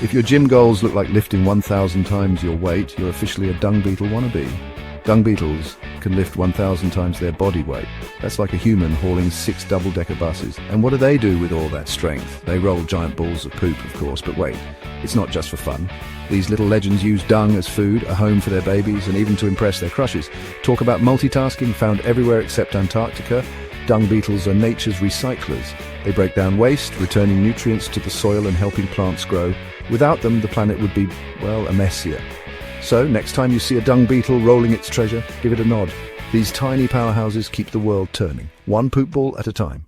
If your gym goals look like lifting 1,000 times your weight, you're officially a dung beetle wannabe. Dung beetles can lift 1,000 times their body weight. That's like a human hauling 6 double-decker buses. And what do they do with all that strength? They roll giant balls of poop, of course, but wait, it's not just for fun. These little legends use dung as food, a home for their babies, and even to impress their crushes. Talk about multitasking, found everywhere except Antarctica. Dung beetles are nature's recyclers. They break down waste, returning nutrients to the soil and helping plants grow. Without them, the planet would be, well, a messier. So, next time you see a dung beetle rolling its treasure, give it a nod. These tiny powerhouses keep the world turning, one poop ball at a time.